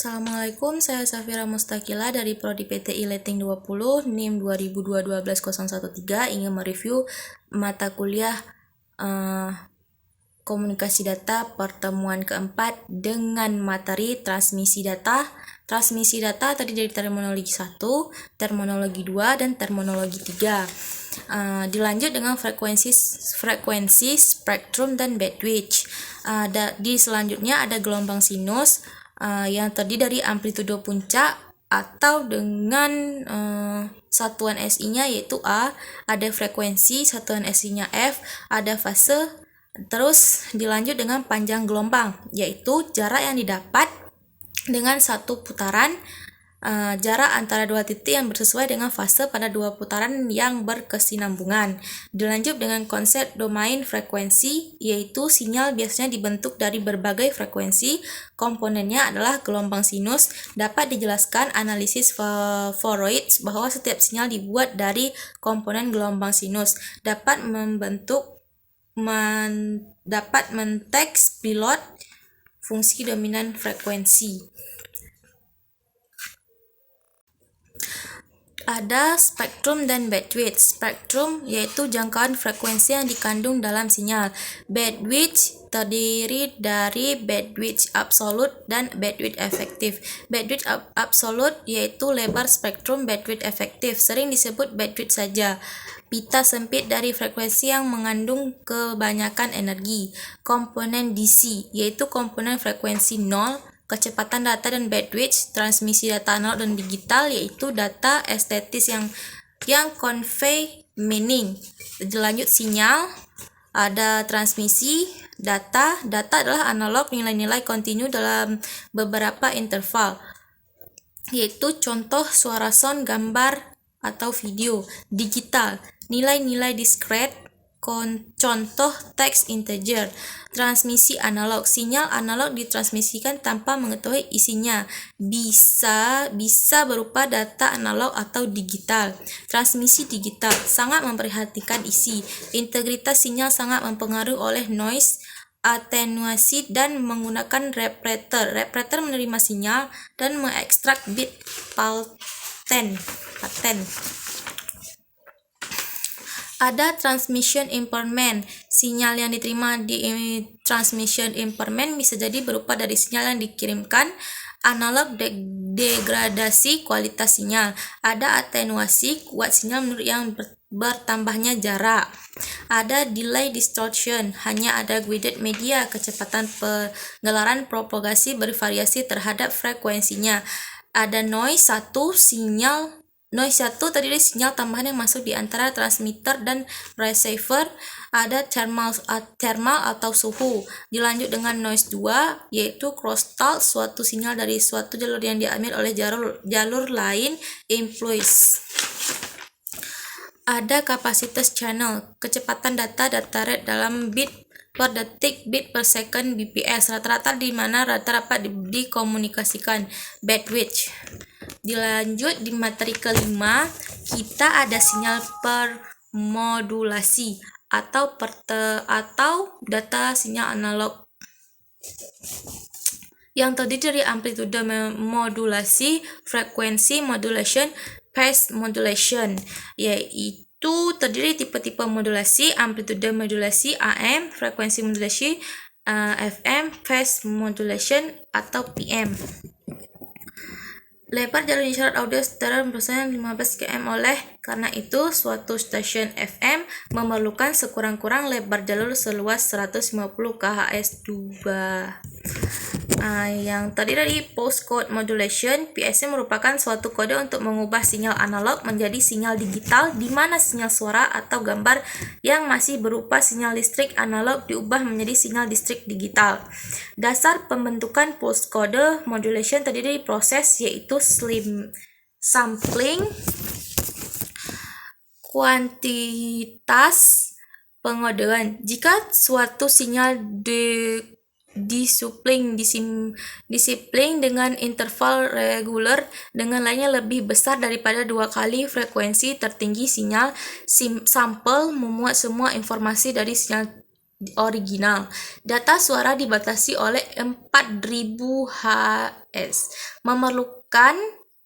Assalamualaikum, saya Safira Mustakila dari Prodi PTI Leting 20, NIM 2022-112-013, ingin mereview mata kuliah komunikasi data pertemuan keempat dengan materi transmisi data. Transmisi data tadi dari terminologi 1, terminologi 2, dan terminologi 3. Dilanjut dengan frekuensi, spektrum, dan bandwidth. Di selanjutnya ada gelombang sinus yang terdiri dari amplitudo puncak atau dengan satuan SI-nya yaitu A, ada frekuensi, satuan SI-nya F, ada fase, terus dilanjut dengan panjang gelombang yaitu jarak yang didapat dengan satu putaran, jarak antara dua titik yang bersesuai dengan fase pada dua putaran yang berkesinambungan. Dilanjut dengan konsep domain frekuensi, yaitu sinyal biasanya dibentuk dari berbagai frekuensi. Komponennya adalah gelombang sinus. Dapat dijelaskan analisis Fourier bahwa setiap sinyal dibuat dari komponen gelombang sinus. Dapat menteks pilot fungsi dominan frekuensi. Ada spektrum dan bandwidth. Spektrum yaitu jangkauan frekuensi yang dikandung dalam sinyal. Bandwidth terdiri dari bandwidth absolut dan bandwidth efektif. Bandwidth absolut yaitu lebar spektrum, bandwidth efektif sering disebut bandwidth saja. Pita sempit dari frekuensi yang mengandung kebanyakan energi. Komponen DC yaitu komponen frekuensi 0, kecepatan data dan bandwidth transmisi data analog dan digital yaitu data estetis yang convey meaning. Lanjut sinyal, ada transmisi data adalah analog nilai-nilai kontinu dalam beberapa interval yaitu contoh suara, sound, gambar atau video. Digital, nilai-nilai diskret, contoh teks integer. Transmisi analog, sinyal analog ditransmisikan tanpa mengetahui isinya, bisa berupa data analog atau digital. Transmisi digital sangat memperhatikan isi. Integritas sinyal sangat mempengaruhi oleh noise, atenuasi, dan menggunakan reparator. Reparator menerima sinyal dan mengekstrak bit pattern. Ada transmission impairment. Sinyal yang diterima di transmission impairment bisa jadi berupa dari sinyal yang dikirimkan, analog degradasi kualitas sinyal. Ada atenuasi, kuat sinyal menurut yang bertambahnya jarak. Ada delay distortion, hanya ada guided media, kecepatan penggelaran propagasi bervariasi terhadap frekuensinya. Ada noise 1, terdiri dari sinyal tambahan yang masuk di antara transmitter dan receiver. Ada thermal atau suhu. Dilanjut dengan noise 2 yaitu crosstalk, suatu sinyal dari suatu jalur yang diambil oleh jalur lain, influence. Ada kapasitas channel, kecepatan data rate dalam bit per detik, bit per second, bps, rata-rata di mana rata-rata dikomunikasikan. Bandwidth. Dilanjut di materi kelima, kita ada sinyal permodulasi atau data sinyal analog yang terdiri dari amplitude modulasi, frekuensi modulation, phase modulation, yaitu terdiri tipe-tipe modulasi, amplitude modulasi AM, frekuensi modulasi FM, phase modulation atau PM. Lebar jalur isyarat audio setara berusaha 15 km. Oleh karena itu, suatu stasiun FM memerlukan sekurang-kurang lebar jalur seluas 150 kHz 2. Yang terdiri dari postcode modulation, PSM merupakan suatu kode untuk mengubah sinyal analog menjadi sinyal digital, di mana sinyal suara atau gambar yang masih berupa sinyal listrik analog diubah menjadi sinyal listrik digital. Dasar pembentukan postcode modulation terdiri dari proses yaitu sampling, kuantitas, pengodaan. Jika suatu sinyal disimpling dengan interval reguler dengan lainnya lebih besar daripada 2 kali frekuensi tertinggi sinyal, sampel memuat semua informasi dari sinyal original. Data suara dibatasi oleh 4000 Hz. Memerlukan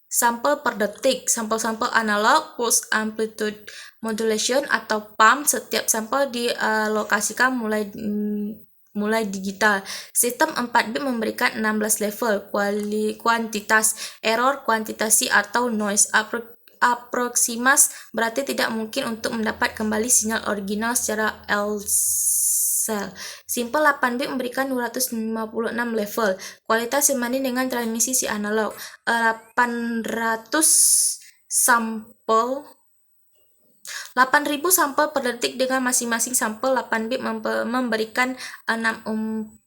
sampel per detik. Sampel-sampel analog pulse amplitude modulation atau PAM. Setiap sampel dialokasikan mulai digital. Sistem 4 bit memberikan 16 level kuantitas, error, kuantitasi atau noise. Aproximas berarti tidak mungkin untuk mendapat kembali sinyal original secara L-cell. Simple 8 bit memberikan 256 level. Kualitas sebanding dengan transmisi analog. 800 sampel 8000 sampel per detik dengan masing-masing sampel 8 bit memberikan 64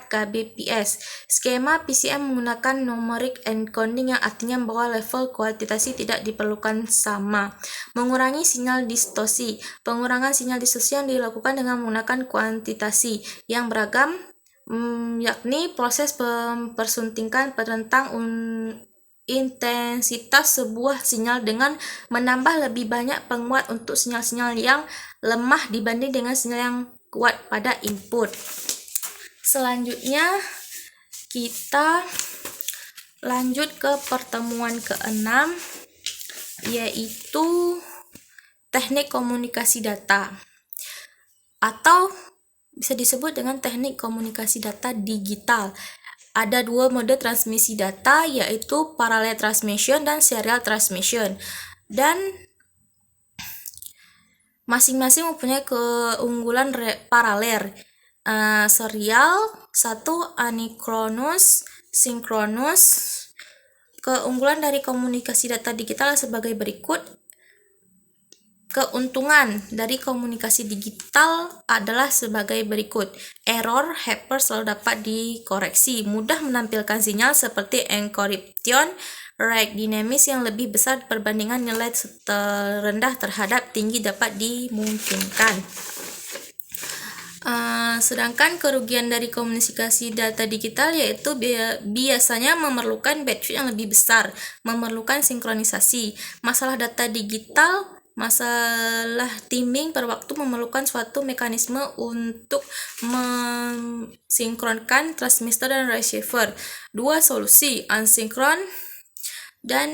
kbps. Skema PCM menggunakan numeric encoding yang artinya bahwa level kuantitasi tidak diperlukan sama. Mengurangi sinyal distorsi. Pengurangan sinyal distorsi yang dilakukan dengan menggunakan kuantitasi yang beragam, yakni proses persuntikan penentang intensitas sebuah sinyal dengan menambah lebih banyak penguat untuk sinyal-sinyal yang lemah dibanding dengan sinyal yang kuat pada input. Selanjutnya kita lanjut ke pertemuan ke-6, yaitu teknik komunikasi data atau bisa disebut dengan teknik komunikasi data digital. Ada dua mode transmisi data, yaitu parallel transmission dan serial transmission, dan masing-masing mempunyai keunggulan paralel. Serial, satu anikronus, sinkronus. Keunggulan dari komunikasi data digital sebagai berikut. Keuntungan dari komunikasi digital adalah sebagai berikut. Error hacker selalu dapat dikoreksi. Mudah menampilkan sinyal seperti encryption, rate dinamis yang lebih besar perbandingan nilai terendah terhadap tinggi dapat dimungkinkan. Sedangkan kerugian dari komunikasi data digital yaitu biasanya memerlukan bandwidth yang lebih besar, memerlukan sinkronisasi. Masalah data digital, masalah timing per waktu memerlukan suatu mekanisme untuk mensinkronkan transmitter dan receiver. Dua solusi, asinkron dan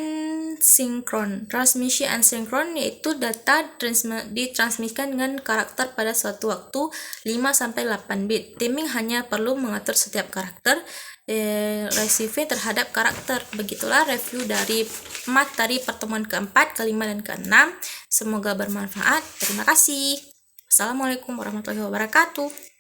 sinkron. Transmisi asinkron yaitu data ditransmisikan dengan karakter pada suatu waktu 5-8 bit. Timing hanya perlu mengatur setiap karakter receive terhadap karakter. Begitulah review dari materi pertemuan ke-4, ke-5, dan ke-6. Semoga bermanfaat. Terima kasih. Assalamualaikum warahmatullahi wabarakatuh.